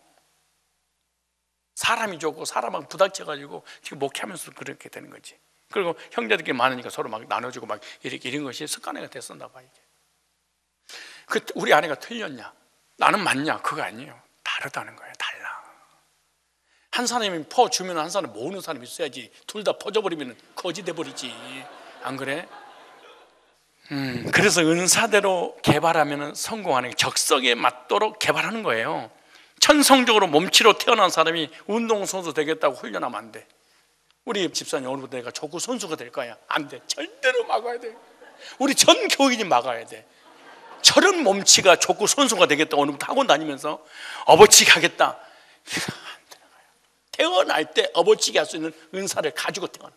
사람이 좋고 사람하고 부닥쳐가지고 지금 목회하면서 그렇게 되는 거지. 그리고 형제들끼리 많으니까 서로 막 나눠주고 막 이런 것이 습관화가 됐었나 봐. 이게 우리 아내가 틀렸냐? 나는 맞냐? 그거 아니에요. 다르다는 거예요. 달라. 한 사람이 퍼주면 한 사람 모으는 사람이 있어야지. 둘 다 퍼져버리면 거지 돼버리지. 안 그래? 그래서 은사대로 개발하면 성공하는 게 적성에 맞도록 개발하는 거예요. 천성적으로 몸치로 태어난 사람이 운동선수 되겠다고 훈련하면 안 돼. 우리 집사님 오늘부터 내가 족구 선수가 될 거야. 안 돼. 절대로 막아야 돼. 우리 전 교인이 막아야 돼. 저런 몸치가 족구 선수가 되겠다 오늘부터 학원 다니면서 업어치기 하겠다. 안 되는 거야. 태어날 때 업어치기 할 수 있는 은사를 가지고 태어나.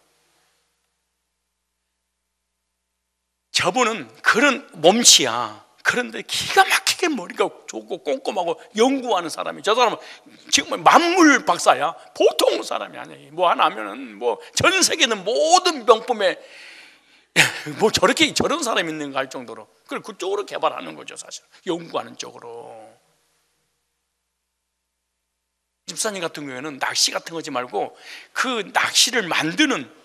저분은 그런 몸치야. 그런데 기가 막히게 머리가 좋고 꼼꼼하고 연구하는 사람이, 저 사람은 지금 만물 박사야. 보통 사람이 아니야. 뭐 하나 하면은 전 세계는 모든 병법에 저렇게 저런 사람이 있는가 할 정도로 그걸 그쪽으로 개발하는 거죠. 사실 연구하는 쪽으로. 집사님 같은 경우에는 낚시 같은 거지 말고 그 낚시를 만드는,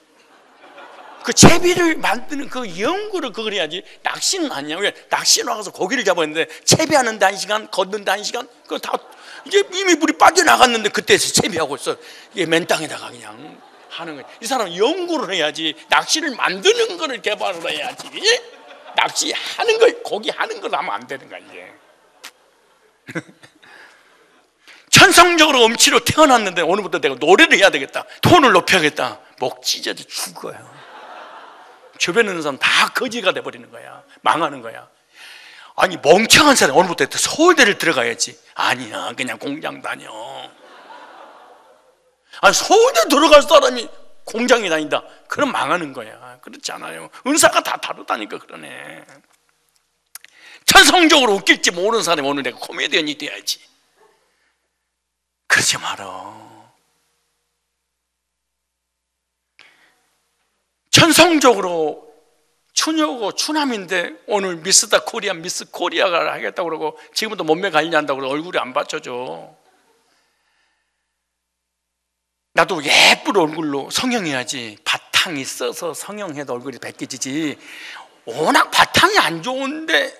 그 채비를 만드는 그 연구를 그걸 해야지. 낚시는 아니야. 왜? 낚시 나가서 고기를 잡았는데 채비하는데 1시간, 걷는데 1시간, 그거 다 이제 이미 물이 빠져나갔는데 그때서 채비하고 있어. 이게 맨 땅에다가 그냥 하는 거야. 이 사람은 연구를 해야지. 낚시를 만드는 거를 개발을 해야지. 낚시하는 걸, 고기 하는 걸 하면 안 되는 거야 이게. 천성적으로 음치로 태어났는데 오늘부터 내가 노래를 해야 되겠다, 톤을 높여야겠다. 목 찢어져 죽어요. 주변에 있는 사람 다 거지가 돼버리는 거야. 망하는 거야. 아니 멍청한 사람 오늘부터 서울대를 들어가야지. 아니야, 그냥 공장 다녀. 아니 서울대 들어갈 사람이 공장에 다닌다. 그럼 망하는 거야. 그렇지 않아요. 은사가 다 다르다니까. 그러네. 천성적으로 웃길지 모르는 사람이 오늘 내가 코미디언이 돼야지. 그러지 마라. 전성적으로 추녀고 추남인데 오늘 미스다 코리아, 미스 코리아가 하겠다고 그러고 지금부터 몸매 관리한다고 그러고 얼굴이 안 받쳐줘. 나도 예쁜 얼굴로 성형해야지. 바탕이 있어서 성형해도 얼굴이 벗겨지지. 워낙 바탕이 안 좋은데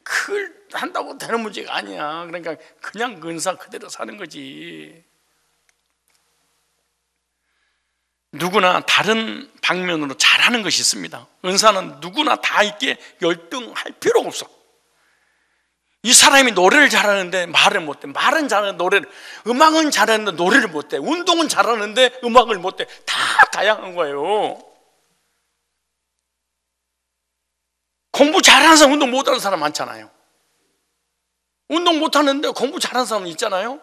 그걸 한다고 되는 문제가 아니야. 그러니까 그냥 은사 그대로 사는 거지. 누구나 다른 방면으로 잘하는 것이 있습니다. 은사는 누구나 다 있게 열등할 필요가 없어. 이 사람이 노래를 잘하는데 말을 못해. 말은 잘하는데 노래를, 음악은 잘하는데 노래를 못해. 운동은 잘하는데 음악을 못해. 다 다양한 거예요. 공부 잘하는 사람, 운동 못하는 사람 많잖아요. 운동 못하는데 공부 잘하는 사람 있잖아요.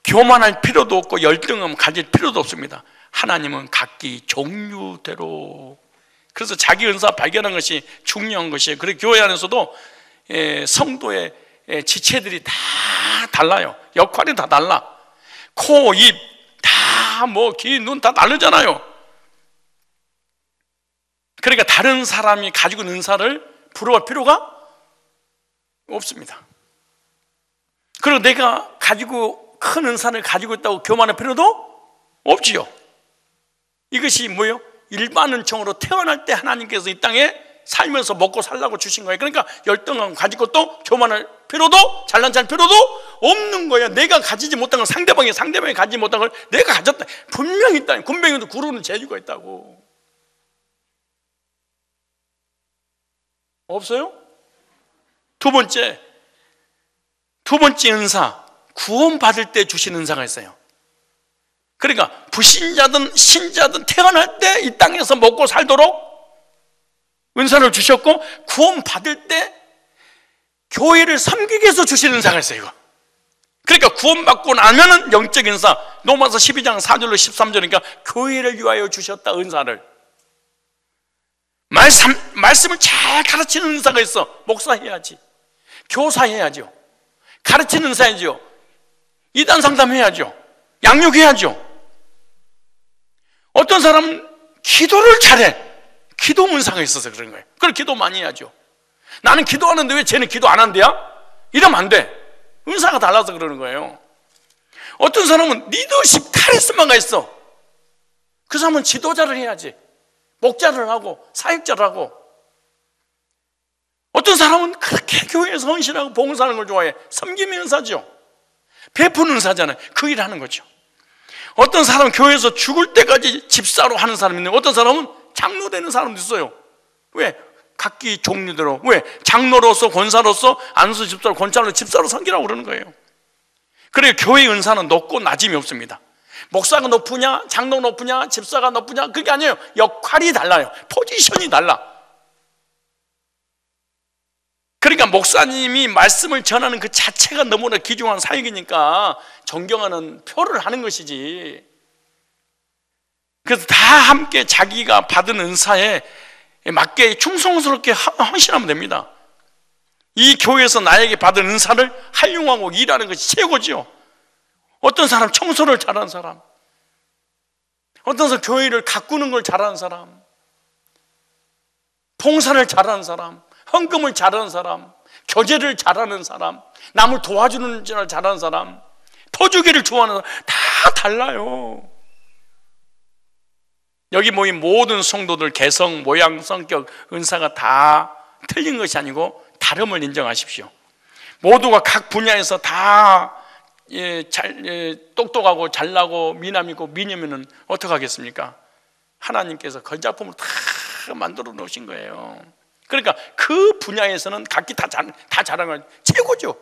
교만할 필요도 없고 열등감 가질 필요도 없습니다. 하나님은 각기 종류대로. 그래서 자기 은사 발견한 것이 중요한 것이에요. 그리고 교회 안에서도 성도의 지체들이 다 달라요. 역할이 다 달라. 코, 입, 다 뭐 귀, 눈 다 다르잖아요. 그러니까 다른 사람이 가지고 있는 은사를 부러워할 필요가 없습니다. 그리고 내가 가지고 큰 은사를 가지고 있다고 교만할 필요도 없지요. 이것이 뭐예요? 일반 은총으로 태어날 때 하나님께서 이 땅에 살면서 먹고 살라고 주신 거예요. 그러니까 열등감 가지고 또 교만할 필요도, 잘난 체할 필요도 없는 거예요. 내가 가지지 못한 걸 상대방이 가지지 못한 걸 내가 가졌다. 분명히 있다. 군뱅이도 구르는 재주가 있다고. 없어요? 두 번째 은사, 구원받을 때 주신 은사가 있어요. 그러니까 불신자든 신자든 태어날 때 이 땅에서 먹고 살도록 은사를 주셨고, 구원받을 때 교회를 섬기기 위해서 주신 은사가 있어요. 이거. 그러니까 구원받고 나면은 영적 은사, 로마서 12장 4절로 13절이니까 교회를 위하여 주셨다. 은사를, 말씀을 잘 가르치는 은사가 있어. 목사해야지, 교사해야죠, 가르치는 은사해야죠, 이단 상담해야죠, 양육해야죠. 어떤 사람은 기도를 잘해. 기도 은사가 있어서 그런 거예요. 그걸 기도 많이 해야죠. 나는 기도하는데 왜 쟤는 기도 안 한대야? 이러면 안 돼. 은사가 달라서 그러는 거예요. 어떤 사람은 리더십 카리스마가 있어. 그 사람은 지도자를 해야지. 목자를 하고 사역자를 하고. 어떤 사람은 그렇게 교회에서 헌신하고 봉사하는 걸 좋아해. 섬김의 은사죠. 베푸는 은사잖아요. 그 일을 하는 거죠. 어떤 사람은 교회에서 죽을 때까지 집사로 하는 사람이 있는데, 어떤 사람은 장로 되는 사람도 있어요. 왜? 각기 종류대로. 왜? 장로로서, 권사로서, 안수 집사로, 권찰로, 집사로 섬기라고 그러는 거예요. 그래요. 교회의 은사는 높고 낮음이 없습니다. 목사가 높으냐, 장로 높으냐, 집사가 높으냐, 그게 아니에요. 역할이 달라요. 포지션이 달라. 그러니까 목사님이 말씀을 전하는 그 자체가 너무나 귀중한 사역이니까 존경하는 표를 하는 것이지. 그래서 다 함께 자기가 받은 은사에 맞게 충성스럽게 헌신하면 됩니다. 이 교회에서 나에게 받은 은사를 활용하고 일하는 것이 최고죠. 어떤 사람 청소를 잘하는 사람, 어떤 사람 교회를 가꾸는 걸 잘하는 사람, 봉사를 잘하는 사람, 헌금을 잘하는 사람, 교제를 잘하는 사람, 남을 도와주는 줄 잘하는 사람, 퍼주기를 좋아하는 사람, 다 달라요. 여기 모인 모든 성도들 개성, 모양, 성격, 은사가 다 틀린 것이 아니고 다름을 인정하십시오. 모두가 각 분야에서 다 똑똑하고 잘나고 미남이고 미녀면은 어떡하겠습니까? 하나님께서 걸작품을 다 만들어 놓으신 거예요. 그러니까 그 분야에서는 각기 다 잘한 건 최고죠.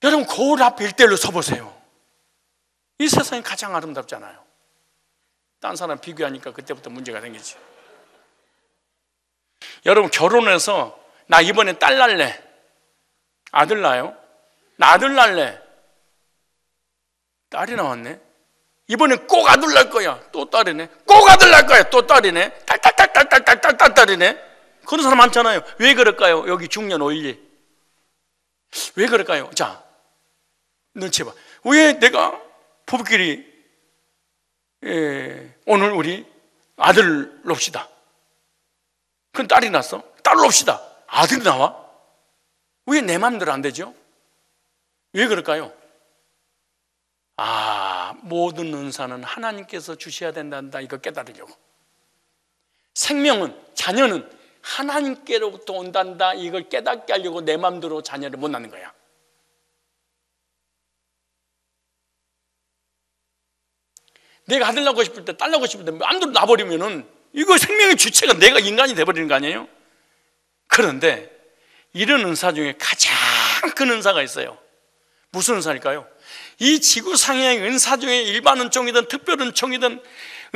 여러분, 거울 앞에 일대일로 서보세요. 이 세상이 가장 아름답잖아요. 딴 사람 비교하니까 그때부터 문제가 생기지. 여러분, 결혼해서 나 이번에 딸 낳을래, 아들 낳아요? 나 아들 낳을래, 딸이 나왔네. 이번에 꼭 아들 낳을 거야, 또 딸이네. 꼭 아들 낳을 거야, 또 딸이네. 딸이네. 그런 사람 많잖아요. 왜 그럴까요? 여기 중년 512. 왜 그럴까요? 자, 눈치 봐. 왜 내가 부부끼리 오늘 우리 아들 놉시다. 그럼 딸이 났어. 딸 놉시다. 아들이 나와? 왜 내 마음대로 안 되죠? 왜 그럴까요? 모든 은사는 하나님께서 주셔야 된다. 이거 깨달으려고. 생명은, 자녀는 하나님께로부터 온단다. 이걸 깨닫게 하려고 내 마음대로 자녀를 못 낳는 거야. 내가 아들 낳고 싶을 때, 딸 낳고 싶을 때 마음대로 낳아버리면은 이거 생명의 주체가 내가 인간이 돼버리는 거 아니에요? 그런데 이런 은사 중에 가장 큰 은사가 있어요. 무슨 은사일까요? 이 지구상의 은사 중에 일반 은총이든 특별 은총이든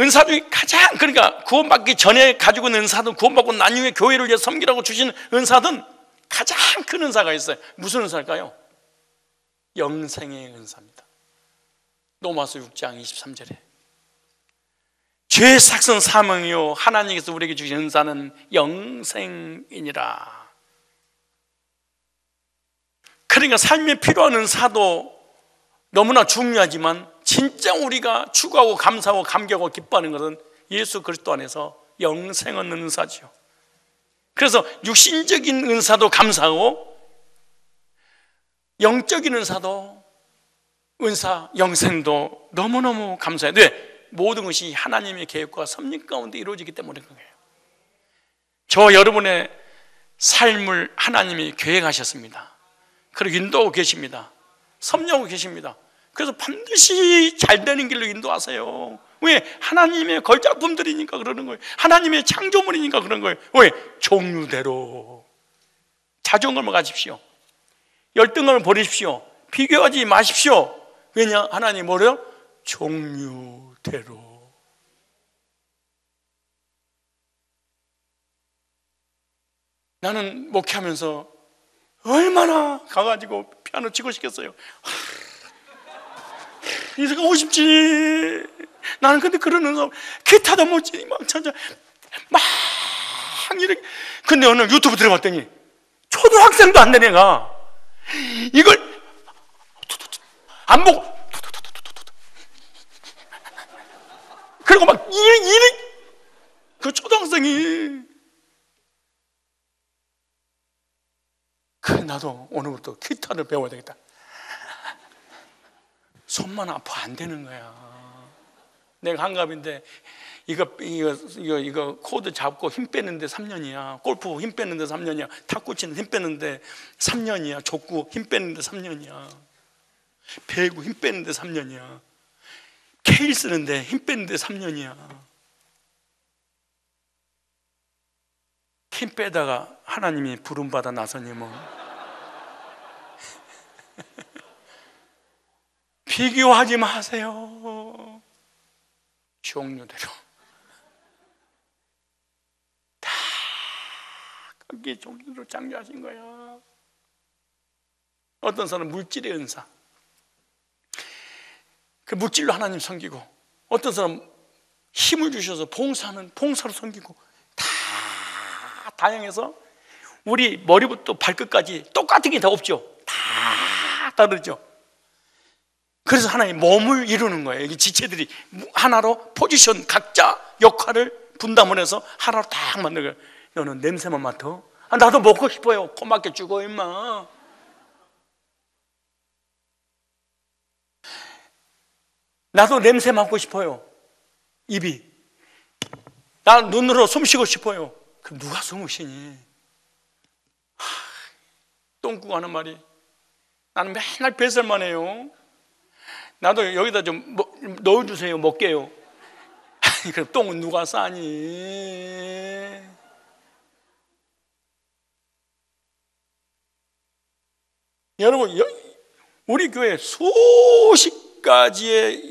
은사 중에 가장, 그러니까 구원받기 전에 가지고 있는 은사든 구원받고 난 이후에 교회를 위해 섬기라고 주신 은사든 가장 큰 은사가 있어요. 무슨 은사일까요? 영생의 은사입니다. 로마서 6장 23절에 죄의 삭선 사망이요 하나님께서 우리에게 주신 은사는 영생이니라. 그러니까 삶에 필요한 은사도 너무나 중요하지만 진짜 우리가 추구하고 감사하고 감격하고 기뻐하는 것은 예수 그리스도 안에서 영생 얻는 은사죠. 그래서 육신적인 은사도 감사하고 영적인 은사도 은사, 영생도 너무너무 감사해요. 왜? 모든 것이 하나님의 계획과 섭리 가운데 이루어지기 때문인 거예요. 저 여러분의 삶을 하나님이 계획하셨습니다. 그리고 인도하고 계십니다. 섭리하고 계십니다. 그래서 반드시 잘 되는 길로 인도하세요. 왜? 하나님의 걸작품들이니까 그러는 거예요. 하나님의 창조물이니까 그런 거예요. 왜? 종류대로 자존감을 가집시오. 열등감을 버리십시오. 비교하지 마십시오. 왜냐? 하나님 뭐래요? 종류대로. 나는 목회하면서 얼마나 가가지고 피아노 치고 싶겠어요. 이렇게 하고 싶지. 나는 근데 그런 은사, 기타도 못 치니 막 찾아 막 이렇게. 근데 오늘 유튜브 들어봤더니 초등학생도 안 된 애가 이걸 안 보고 그리고 막 그 초등학생이. 나도 오늘부터 기타를 배워야 되겠다. 손만 아파 안 되는 거야. 내가 한갑인데 이거 코드 잡고 힘 빼는데 3년이야. 골프 힘 빼는데 3년이야. 탁구 치는 힘 빼는데 3년이야. 족구 힘 빼는데 3년이야. 배구 힘 빼는데 3년이야. 케일 쓰는데 힘 빼는데 3년이야. 힘 빼다가 하나님이 부름받아 나서님은 비교하지 마세요. 종류대로 다 거기에 종류대로 창조하신 거야. 어떤 사람은 물질의 은사, 그 물질로 하나님 섬기고, 어떤 사람은 힘을 주셔서 봉사하는 봉사로 섬기고, 다 다양해서 우리 머리부터 발끝까지 똑같은 게 다 없죠. 다 다르죠. 그래서 하나님 몸을 이루는 거예요. 이 지체들이 하나로 포지션, 각자 역할을 분담을 해서 하나로 딱 만들어요. 너는 냄새만 맡아? 나도 먹고 싶어요. 코 막혀 죽어 임마. 나도 냄새 맡고 싶어요. 입이. 나 눈으로 숨 쉬고 싶어요. 그럼 누가 숨을 쉬니? 똥꾸가 하는 말이, 나는 맨날 뱃살만 해요. 나도 여기다 좀 넣어주세요. 먹게요. 그럼 똥은 누가 싸니? 여러분, 우리 교회 수십 가지의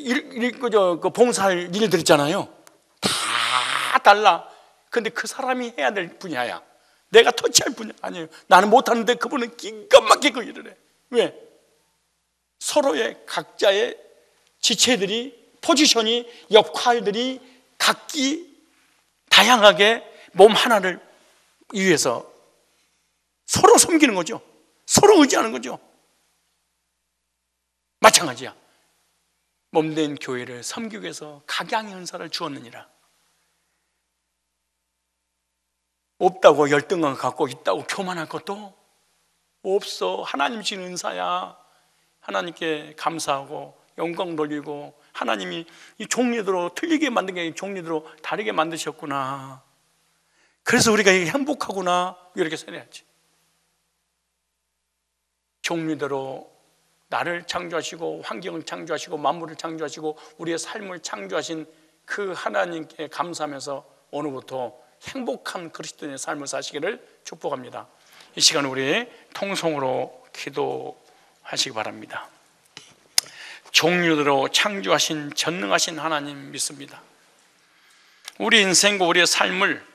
그 봉사할 일들 있잖아요. 다 달라. 근데 그 사람이 해야 될 분야야. 내가 터치할 분야 아니에요. 나는 못하는데 그분은 기가 막히게 일을 해. 왜? 서로의 각자의 지체들이, 포지션이, 역할들이 각기 다양하게 몸 하나를 위해서 서로 섬기는 거죠. 서로 의지하는 거죠. 마찬가지야. 몸된 교회를 섬기기 위해서 각양의 은사를 주었느니라. 없다고 열등감 갖고 있다고 교만할 것도 없어. 하나님 주신 은사야. 하나님께 감사하고 영광 돌리고, 하나님이 이 종류대로 틀리게 만든 게 아니라 종류대로 다르게 만드셨구나. 그래서 우리가 이게 행복하구나. 이렇게 생각해야지. 종류대로 나를 창조하시고 환경을 창조하시고 만물을 창조하시고 우리의 삶을 창조하신 그 하나님께 감사하면서 오늘부터 행복한 그리스도인의 삶을 사시기를 축복합니다. 이 시간 우리 통성으로 기도하시기 바랍니다. 종류대로 창조하신 전능하신 하나님 믿습니다. 우리 인생과 우리의 삶을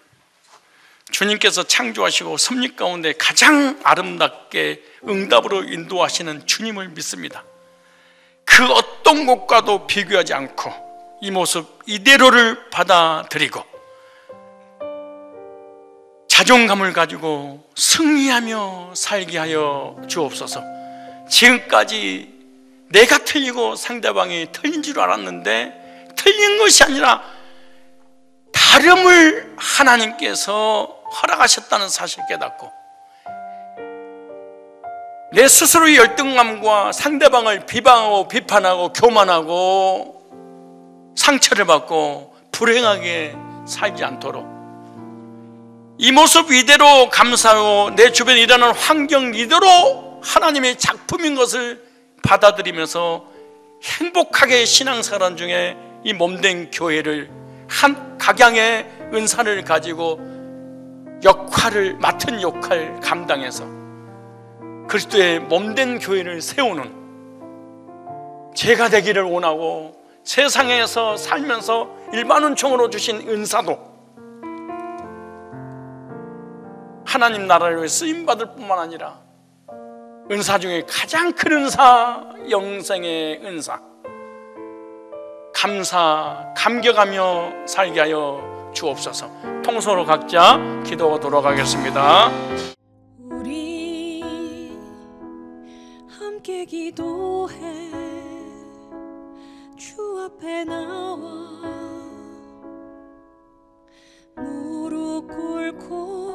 주님께서 창조하시고 섭리 가운데 가장 아름답게 응답으로 인도하시는 주님을 믿습니다. 그 어떤 것과도 비교하지 않고 이 모습 이대로를 받아들이고 자존감을 가지고 승리하며 살게 하여 주옵소서. 지금까지 내가 틀리고 상대방이 틀린 줄 알았는데 틀린 것이 아니라 다름을 하나님께서 허락하셨다는 사실을 깨닫고 내 스스로의 열등감과 상대방을 비방하고 비판하고 교만하고 상처를 받고 불행하게 살지 않도록 이 모습 이대로 감사하고 내 주변에 일어나는 환경 이대로 하나님의 작품인 것을 받아들이면서 행복하게 신앙생활 중에 이 몸된 교회를 한 각양의 은사를 가지고 맡은 역할 감당해서 그리스도의 몸된 교회를 세우는 제가 되기를 원하고, 세상에서 살면서 일반은총으로 주신 은사도 하나님 나라를 위해 쓰임받을 뿐만 아니라 은사 중에 가장 큰 은사, 영생의 은사, 감격하며 살게 하여 주옵소서. 통성으로 각자 기도하도록 하겠습니다. 우리 함께 기도해. 주 앞에 나와 무릎 꿇고